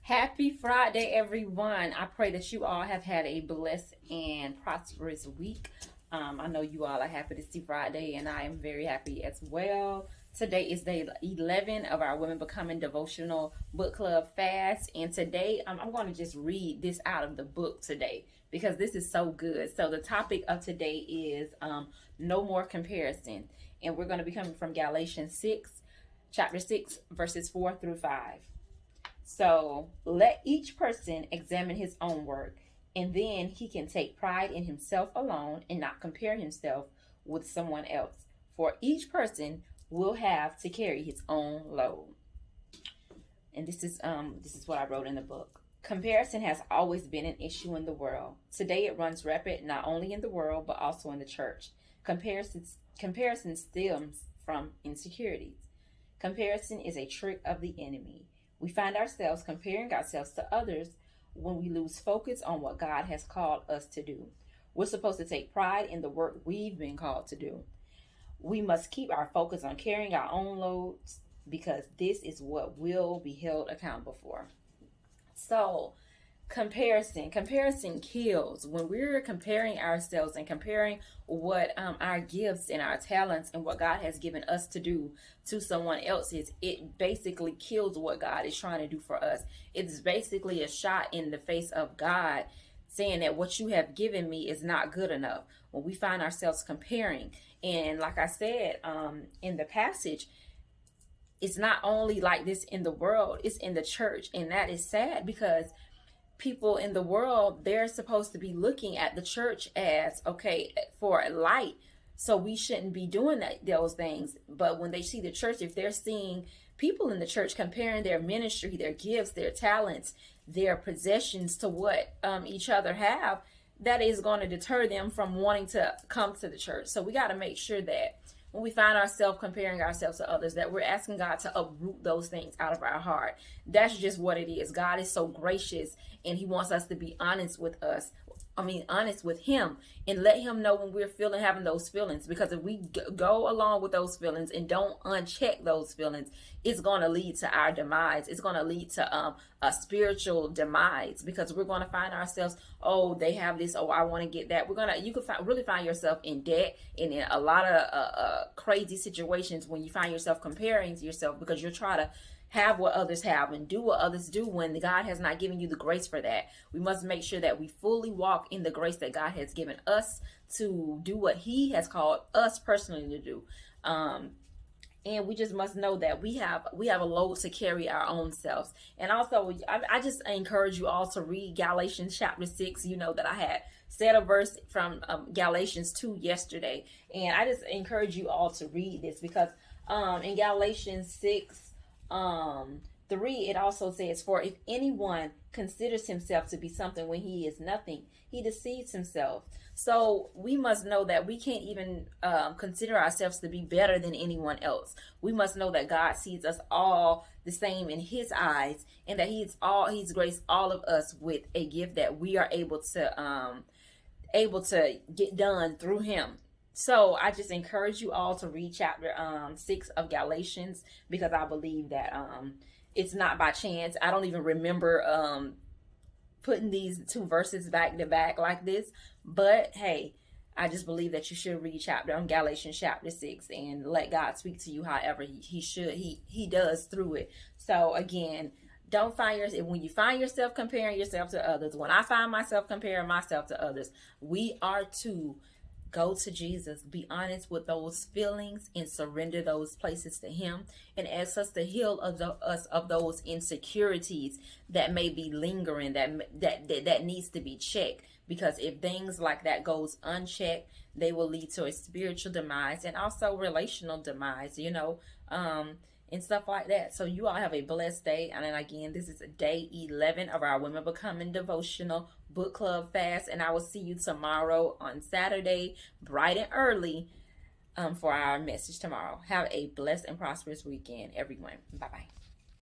Happy Friday, everyone. I pray that you all have had a blessed and prosperous week. I know you all are happy to see Friday, and I am very happy as well. Today is day 11 of our Women Becoming Devotional Book Club fast. And today, I'm going to just read this out of the book today because this is so good. So the topic of today is no more comparison. And we're going to be coming from Galatians 6, chapter 6, verses 4 through 5. So let each person examine his own work, and then he can take pride in himself alone and not compare himself with someone else. For each person will have to carry his own load. And this is what I wrote in the book. Comparison has always been an issue in the world. Today it runs rampant not only in the world but also in the church. Comparison stems from insecurities. Comparison is a trick of the enemy. We find ourselves comparing ourselves to others when we lose focus on what God has called us to do. We're supposed to take pride in the work we've been called to do. We must keep our focus on carrying our own loads because this is what we'll be held accountable for. So, comparison kills. When we're comparing ourselves and comparing what our gifts and our talents and what God has given us to do to someone else's, it basically kills what God is trying to do for us. It's basically a shot in the face of God saying that what you have given me is not good enough. When we find ourselves comparing, and like I said in the passage, it's not only like this in the world, it's in the church. And that is sad because people in the world, they're supposed to be looking at the church as, okay, for a light. So we shouldn't be doing those things. But when they see the church, if they're seeing people in the church comparing their ministry, their gifts, their talents, their possessions to what each other have, that is going to deter them from wanting to come to the church. So we got to make sure that when we find ourselves comparing ourselves to others, that we're asking God to uproot those things out of our heart. That's just what it is. God is so gracious, and he wants us to be honest with honest with him, and let him know when we're having those feelings. Because if we go along with those feelings and don't uncheck those feelings, it's going to lead to our demise. It's going to lead to a spiritual demise, because we're going to find ourselves, oh, they have this, oh, I want to get that. You can really find yourself in debt and in a lot of crazy situations when you find yourself comparing to yourself because you're trying to have what others have and do what others do when God has not given you the grace for that. We must make sure that we fully walk in the grace that God has given us to do what he has called us personally to do. And we just must know that we have a load to carry our own selves. And also, I just encourage you all to read Galatians chapter 6. You know that I had said a verse from Galatians 2 yesterday. And I just encourage you all to read this because in Galatians 6, 3, it also says, for if anyone considers himself to be something when he is nothing, he deceives himself. So we must know that we can't even consider ourselves to be better than anyone else. We must know that God sees us all the same in his eyes, and that he's graced all of us with a gift that we are able to get done through him. So I just encourage you all to read chapter 6 of Galatians, because I believe that it's not by chance. I don't even remember putting these two verses back to back like this. But hey, I just believe that you should read Galatians chapter 6 and let God speak to you however he does through it. So again, when you find yourself comparing yourself to others, when I find myself comparing myself to others, we are to go to Jesus, be honest with those feelings, and surrender those places to him, and ask us to heal us of those insecurities that may be lingering, that needs to be checked. Because if things like that goes unchecked, they will lead to a spiritual demise and also relational demise, and stuff like that. So you all have a blessed day. And then again, this is day 11 of our Women Becoming Devotional Book Club fast. And I will see you tomorrow on Saturday, bright and early, for our message tomorrow. Have a blessed and prosperous weekend, everyone. Bye-bye.